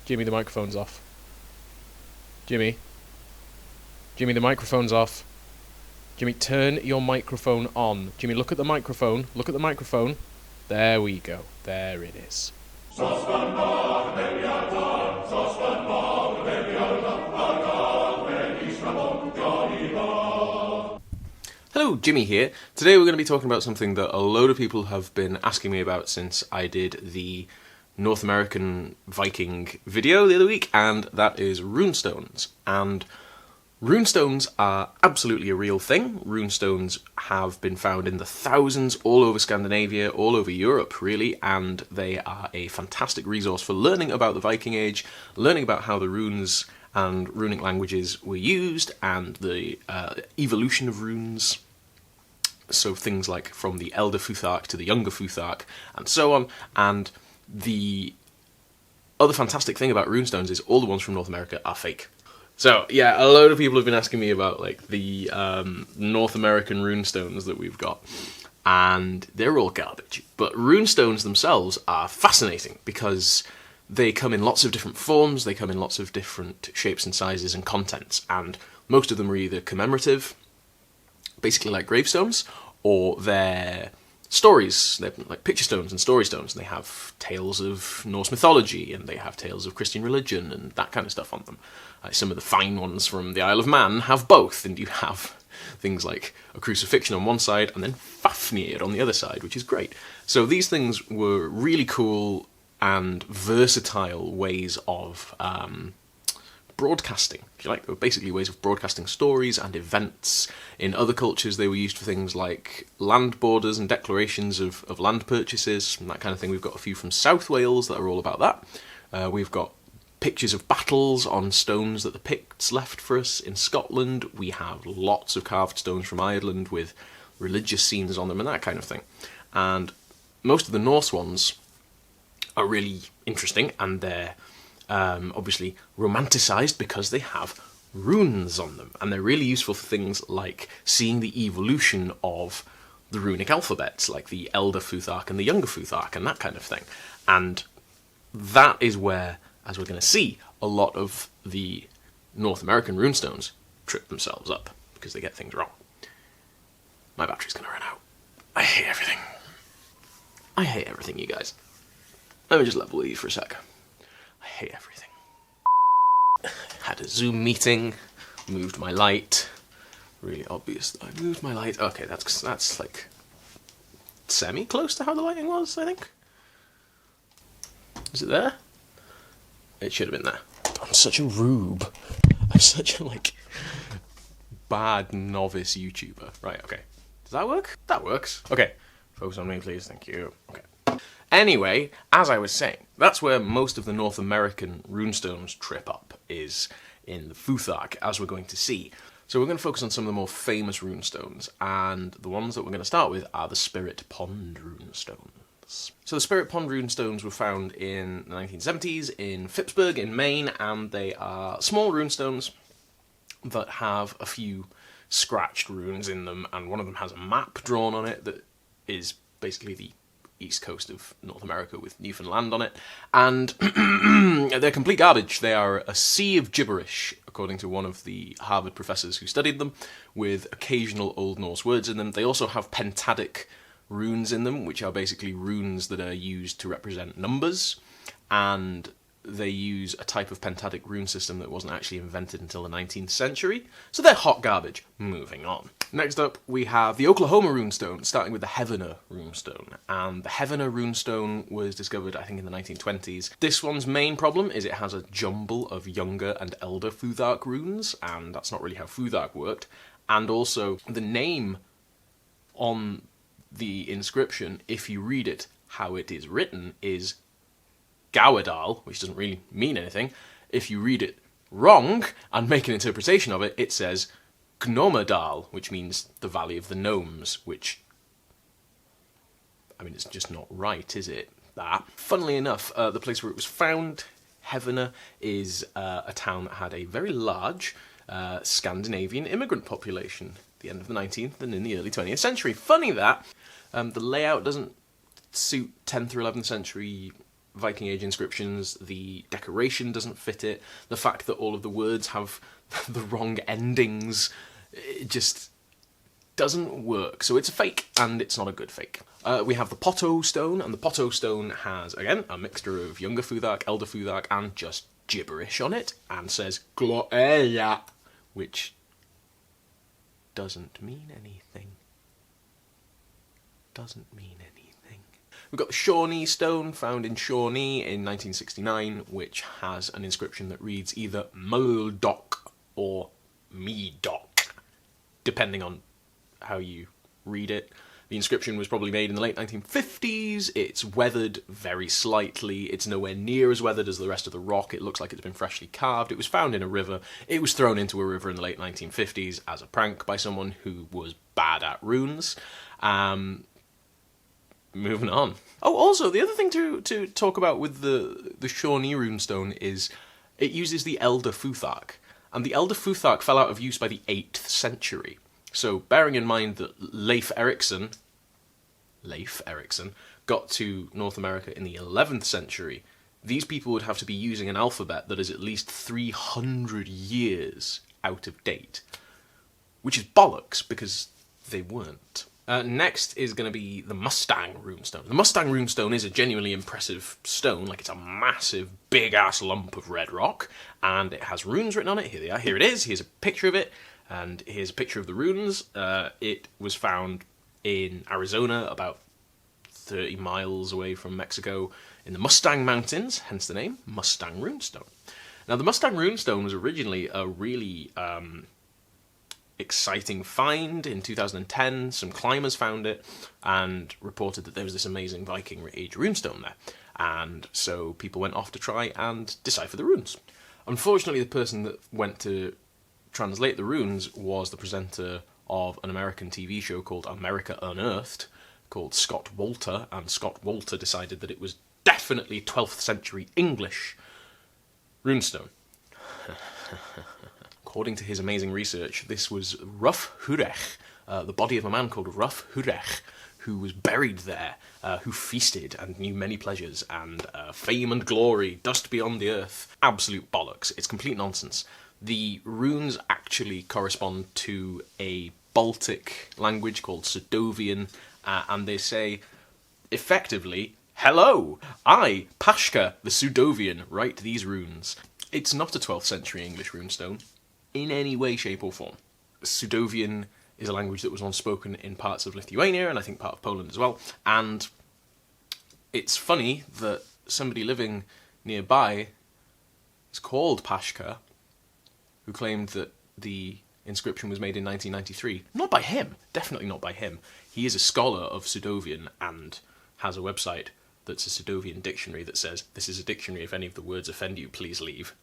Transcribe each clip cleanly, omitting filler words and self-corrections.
Jimmy, the microphone's off. Jimmy, the microphone's off. Jimmy, turn your microphone on. Jimmy, look at the microphone. Look at the microphone. There we go. There it is. Hello, Jimmy here. Today we're going to be talking about something that a load of people have been asking me about since I did the North American Viking video the other week, and that is runestones. And runestones are absolutely a real thing. Runestones have been found in the thousands all over Scandinavia, all over Europe really, and they are a fantastic resource for learning about the Viking Age, learning about how the runes and runic languages were used, and the evolution of runes. So things like from the elder Futhark to the younger Futhark, and so on. And the other fantastic thing about runestones is all the ones from North America are fake. So yeah, a load of people have been asking me about like the North American runestones that we've got, and they're all garbage. But runestones themselves are fascinating because they come in lots of different forms, they come in lots of different shapes and sizes and contents, and most of them are either commemorative, basically like gravestones, or they're stories. They're like picture stones and story stones, and they have tales of Norse mythology, and they have tales of Christian religion, and that kind of stuff on them. Some of the fine ones from the Isle of Man have both, and you have things like a crucifixion on one side, and then Fafnir on the other side, which is great. So these things were really cool and versatile ways of broadcasting, if you like. They were basically ways of broadcasting stories and events. In other cultures, they were used for things like land borders and declarations of land purchases, and that kind of thing. We've got a few from South Wales that are all about that. We've got pictures of battles on stones that the Picts left for us in Scotland. We have lots of carved stones from Ireland with religious scenes on them and that kind of thing. And most of the Norse ones are really interesting, and they're obviously romanticised because they have runes on them, and they're really useful for things like seeing the evolution of the runic alphabets, like the elder Futhark and the younger Futhark and that kind of thing. And that is where, as we're going to see, a lot of the North American runestones trip themselves up because they get things wrong. My battery's going to run out. I hate everything. I hate everything, you guys. Let me just level with you for a sec. I hate everything. Had a Zoom meeting, moved my light. Really obvious that I moved my light. Okay, that's like semi-close to how the lighting was, I think. Is it there? It should have been there. I'm such a rube. I'm such a, like, bad novice YouTuber. Right, okay. Does that work? That works. Okay. Focus on me, please. Thank you. Okay. Anyway, as I was saying, that's where most of the North American runestones trip up, is in the Futhark, as we're going to see. So we're going to focus on some of the more famous runestones, and the ones that we're going to start with are the Spirit Pond runestones. So the Spirit Pond runestones were found in the 1970s in Phippsburg in Maine, and they are small runestones that have a few scratched runes in them, and one of them has a map drawn on it that is basically the east coast of North America with Newfoundland on it, and they're complete garbage. They are a sea of gibberish, according to one of the Harvard professors who studied them, with occasional Old Norse words in them. They also have pentadic runes in them, which are basically runes that are used to represent numbers, and they use a type of pentadic rune system that wasn't actually invented until the 19th century, so they're hot garbage. Moving on. Next up, we have the Oklahoma runestone, starting with the Heavener runestone, and the Heavener runestone was discovered, I think, in the 1920s. This one's main problem is it has a jumble of younger and elder Futhark runes, and that's not really how Futhark worked, and also the name on the inscription, if you read it how it is written, is Gowadal, which doesn't really mean anything. If you read it wrong and make an interpretation of it, it says Gnomadal, which means the Valley of the Gnomes, which, I mean, it's just not right, is it? That. Funnily enough, the place where it was found, Heavener, is a town that had a very large Scandinavian immigrant population at the end of the 19th and in the early 20th century. Funny that. The layout doesn't suit 10th or 11th century Viking Age inscriptions, the decoration doesn't fit it, the fact that all of the words have the wrong endings, it just doesn't work. So it's a fake, and it's not a good fake. We have the Potto stone, and the Potto stone has, again, a mixture of Younger Futhark, Elder Futhark, and just gibberish on it, and says Gloeia, which doesn't mean anything. Doesn't mean anything. We've got the Shawnee stone, found in Shawnee in 1969, which has an inscription that reads either Muldock or Medock, depending on how you read it. The inscription was probably made in the late 1950s. It's weathered very slightly. It's nowhere near as weathered as the rest of the rock. It looks like it's been freshly carved. It was found in a river. It was thrown into a river in the late 1950s as a prank by someone who was bad at runes. Moving on. Oh, also, the other thing to talk about with the Shawnee runestone is it uses the Elder Futhark. And the Elder Futhark fell out of use by the 8th century. So, bearing in mind that Leif Erikson got to North America in the 11th century, these people would have to be using an alphabet that is at least 300 years out of date. Which is bollocks, because they weren't. Next is going to be the Mustang runestone. The Mustang runestone is a genuinely impressive stone, like it's a massive, big-ass lump of red rock, and it has runes written on it. Here they are. Here it is. Here's a picture of it. And here's a picture of the runes. It was found in Arizona, about 30 miles away from Mexico, in the Mustang Mountains, hence the name, Mustang Runestone. Now, the Mustang Runestone was originally a really exciting find. In 2010, some climbers found it and reported that there was this amazing Viking Age runestone there. And so people went off to try and decipher the runes. Unfortunately, the person that went to translate the runes was the presenter of an American TV show called America Unearthed, called Scott Wolter, and Scott Wolter decided that it was definitely 12th century English runestone. According to his amazing research, this was Rough Hurech, the body of a man called Rough Hurech, who was buried there, who feasted and knew many pleasures, and fame and glory, dust beyond the earth. Absolute bollocks. It's complete nonsense. The runes actually correspond to a Baltic language called Sudovian, and they say, effectively, hello, I, Pashka, the Sudovian, write these runes. It's not a 12th century English runestone, in any way, shape or form. Sudovian is a language that was once spoken in parts of Lithuania, and I think part of Poland as well, and it's funny that somebody living nearby is called Pashka, who claimed that the inscription was made in 1993. Not by him, definitely not by him. He is a scholar of Sudovian and has a website that's a Sudovian dictionary that says, this is a dictionary, if any of the words offend you, please leave.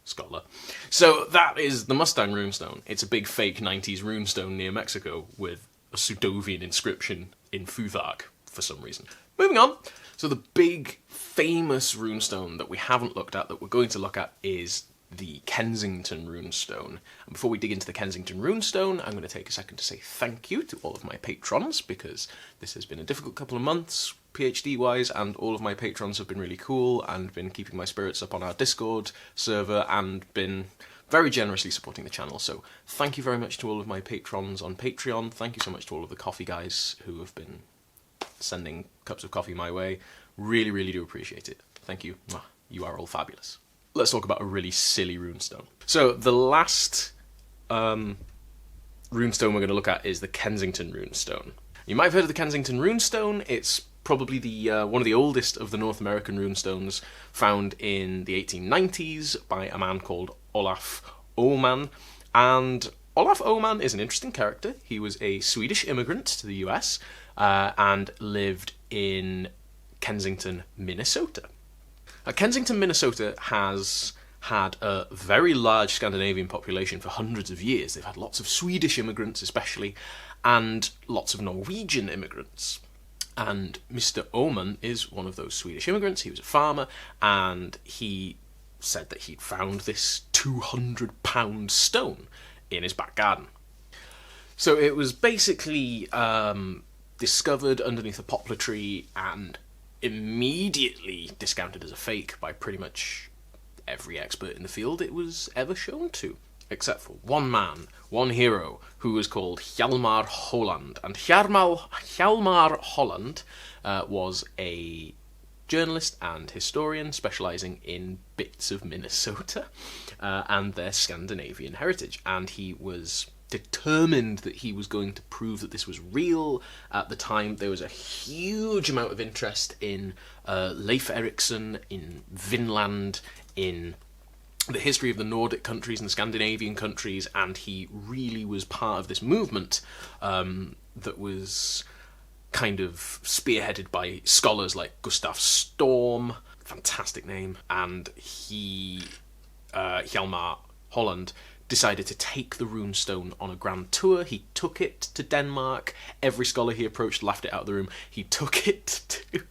Scholar. So that is the Mustang runestone. It's a big fake 90s runestone near Mexico with a Sudovian inscription in Futhark for some reason. Moving on. So the big famous runestone that we haven't looked at that we're going to look at is the Kensington Runestone. And before we dig into the Kensington Runestone, I'm going to take a second to say thank you to all of my patrons, because this has been a difficult couple of months, PhD-wise, and all of my patrons have been really cool and been keeping my spirits up on our Discord server and been very generously supporting the channel. So thank you very much to all of my patrons on Patreon. Thank you so much to all of the coffee guys who have been sending cups of coffee my way. Really, really do appreciate it. Thank you. You are all fabulous. Let's talk about a really silly runestone. So the last runestone we're going to look at is the Kensington Runestone. You might have heard of the Kensington Runestone. It's probably the one of the oldest of the North American runestones, found in the 1890s by a man called Olaf Åhman. And Olaf Åhman is an interesting character. He was a Swedish immigrant to the US and lived in Kensington, Minnesota. Kensington, Minnesota has had a very large Scandinavian population for hundreds of years. They've had lots of Swedish immigrants especially, and lots of Norwegian immigrants. And Mr. Åhman is one of those Swedish immigrants. He was a farmer, and he said that he'd found this 200-pound stone in his back garden. So it was basically discovered underneath a poplar tree, and immediately discounted as a fake by pretty much every expert in the field it was ever shown to. Except for one man, one hero, who was called Hjalmar Holland. And Hjalmar Holland was a journalist and historian specialising in bits of Minnesota and their Scandinavian heritage. And he was determined that he was going to prove that this was real. At the time, there was a huge amount of interest in Leif Erikson, in Vinland, in the history of the Nordic countries and the Scandinavian countries, and he really was part of this movement that was kind of spearheaded by scholars like Gustav Storm, fantastic name, and he, Hjalmar Holland, decided to take the runestone on a grand tour. He took it to Denmark. Every scholar he approached laughed it out of the room. He took it to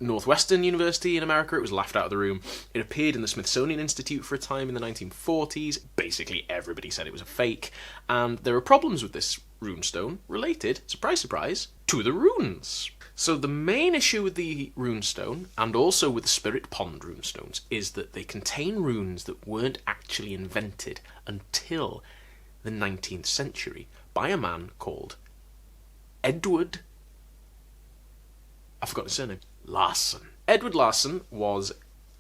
Northwestern University in America. It was laughed out of the room. It appeared in the Smithsonian Institute for a time in the 1940s. Basically, everybody said it was a fake. And there are problems with this runestone related, surprise, surprise, to the runes. So the main issue with the runestone, and also with the Spirit Pond runestones, is that they contain runes that weren't actually invented until the 19th century by a man called Edward... I've forgotten his surname. Larsson. Edward Larsson was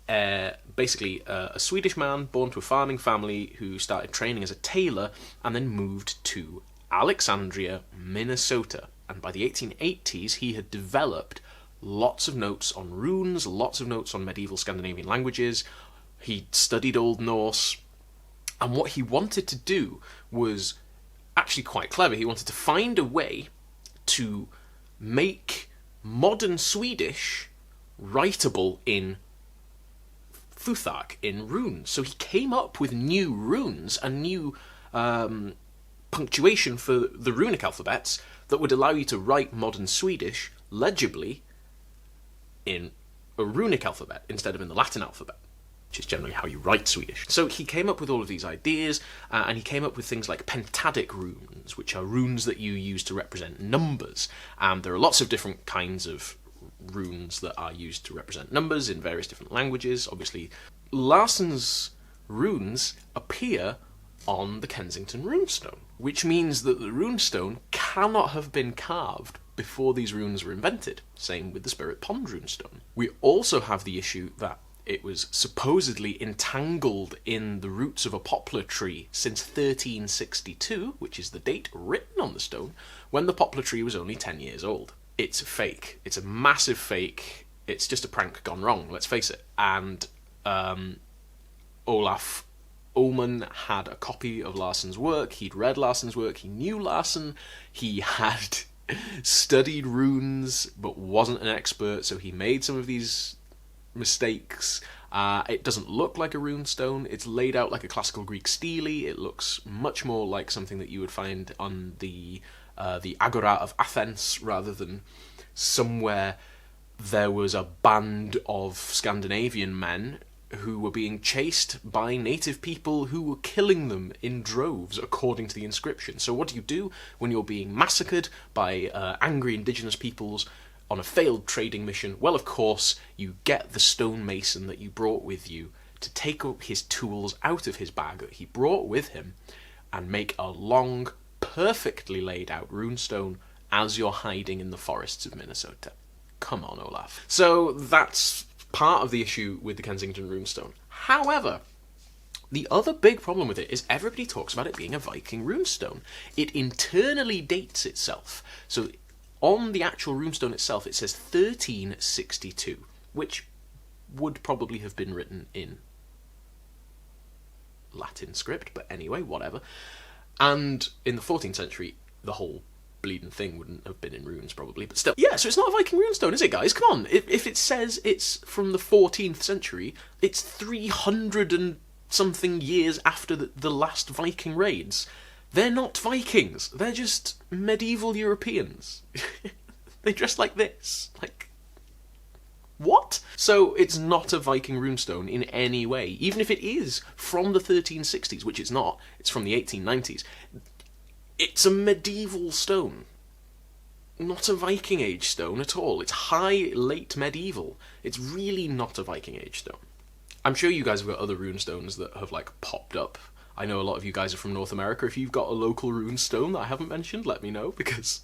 basically a Swedish man born to a farming family who started training as a tailor and then moved to Alexandria, Minnesota. And by the 1880s, he had developed lots of notes on runes, lots of notes on medieval Scandinavian languages. He studied Old Norse. And what he wanted to do was actually quite clever. He wanted to find a way to make modern Swedish writable in Futhark, in runes. So he came up with new runes and new punctuation for the runic alphabets that would allow you to write modern Swedish legibly in a runic alphabet instead of in the Latin alphabet, which is generally how you write Swedish. So he came up with all of these ideas, and he came up with things like pentadic runes, which are runes that you use to represent numbers. And there are lots of different kinds of runes that are used to represent numbers in various different languages. Obviously, Larsson's runes appear on the Kensington Runestone, which means that the runestone cannot have been carved before these runes were invented. Same with the Spirit Pond runestone. We also have the issue that it was supposedly entangled in the roots of a poplar tree since 1362, which is the date written on the stone, when the poplar tree was only 10 years old. It's a fake. It's a massive fake. It's just a prank gone wrong, let's face it. And Olaf Ullman had a copy of Larsson's work. He'd read Larsson's work. He knew Larsson. He had studied runes, but wasn't an expert, so he made some of these mistakes. It doesn't look like a runestone. It's laid out like a classical Greek stele. It looks much more like something that you would find on the Agora of Athens, rather than somewhere there was a band of Scandinavian men who were being chased by native people who were killing them in droves, according to the inscription. So what do you do when you're being massacred by angry indigenous peoples on a failed trading mission? Well, of course, you get the stonemason that you brought with you to take up his tools out of his bag that he brought with him and make a long, perfectly laid out runestone as you're hiding in the forests of Minnesota. Come on, Olaf. So that's part of the issue with the Kensington Runestone. However, the other big problem with it is everybody talks about it being a Viking runestone. It internally dates itself. So on the actual runestone itself, it says 1362, which would probably have been written in Latin script, but anyway, whatever. And in the 14th century, the whole bleeding thing wouldn't have been in runes, probably, but still. Yeah, so it's not a Viking runestone, is it, guys? Come on. If it says it's from the 14th century, it's 300 and something years after the last Viking raids. They're not Vikings. They're just medieval Europeans. They dress like this. Like, what? So it's not a Viking runestone in any way. Even if it is from the 1360s, which it's not, it's from the 1890s. It's a medieval stone. not a Viking Age stone at all. It's high, late medieval. It's really not a Viking Age stone. I'm sure you guys have got other runestones that have, like, popped up. I know a lot of you guys are from North America. If you've got a local runestone that I haven't mentioned, let me know, because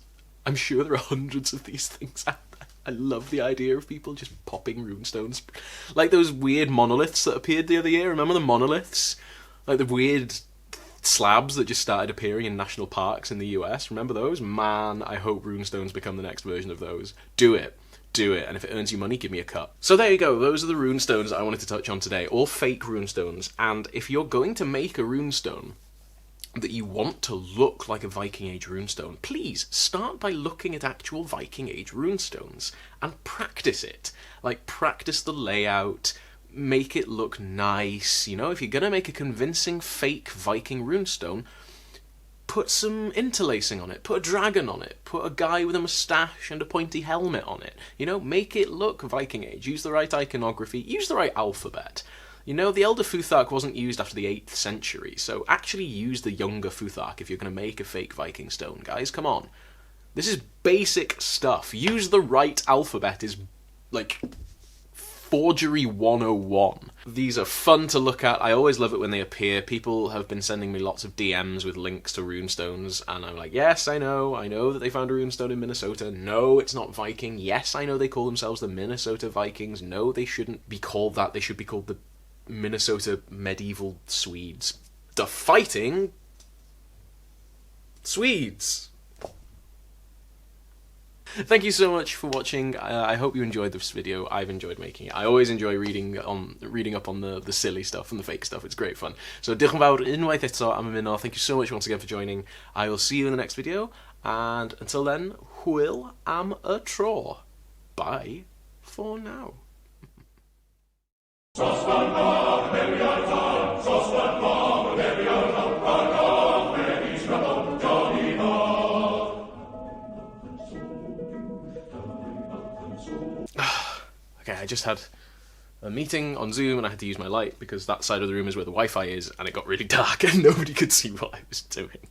I'm sure there are hundreds of these things out there. I love the idea of people just popping runestones. Like those weird monoliths that appeared the other year. Remember the monoliths? Like the weird slabs that just started appearing in national parks in the US. Remember those? Man, I hope runestones become the next version of those. Do it. Do it. And if it earns you money, give me a cut. So there you go. Those are the runestones I wanted to touch on today. All fake runestones. And if you're going to make a runestone that you want to look like a Viking Age runestone, please start by looking at actual Viking Age runestones and practice it. Like, practice the layout, make it look nice. You know, if you're gonna make a convincing fake Viking runestone, put some interlacing on it, put a dragon on it, put a guy with a moustache and a pointy helmet on it. You know, make it look Viking Age. Use the right iconography, use the right alphabet. You know, the Elder Futhark wasn't used after the 8th century, so actually use the younger Futhark if you're going to make a fake Viking stone, guys. Come on. This is basic stuff. Use the right alphabet is, like, forgery 101. These are fun to look at. I always love it when they appear. People have been sending me lots of DMs with links to runestones, and I'm like, yes, I know that they found a runestone in Minnesota. No, it's not Viking. Yes, I know they call themselves the Minnesota Vikings. No, they shouldn't be called that. They should be called the Minnesota medieval Swedes. The fighting Swedes. Thank you so much for watching. I hope you enjoyed this video. I've enjoyed making it. I always enjoy reading up on the silly stuff and the fake stuff. It's great fun. So diolch yn fawr unwaith eto am ymuno. Thank you so much once again for joining. I will see you in the next video, and until then, hwyl am y tro. Bye for now. Okay, I just had a meeting on Zoom and I had to use my light because that side of the room is where the Wi-Fi is, and it got really dark and nobody could see what I was doing.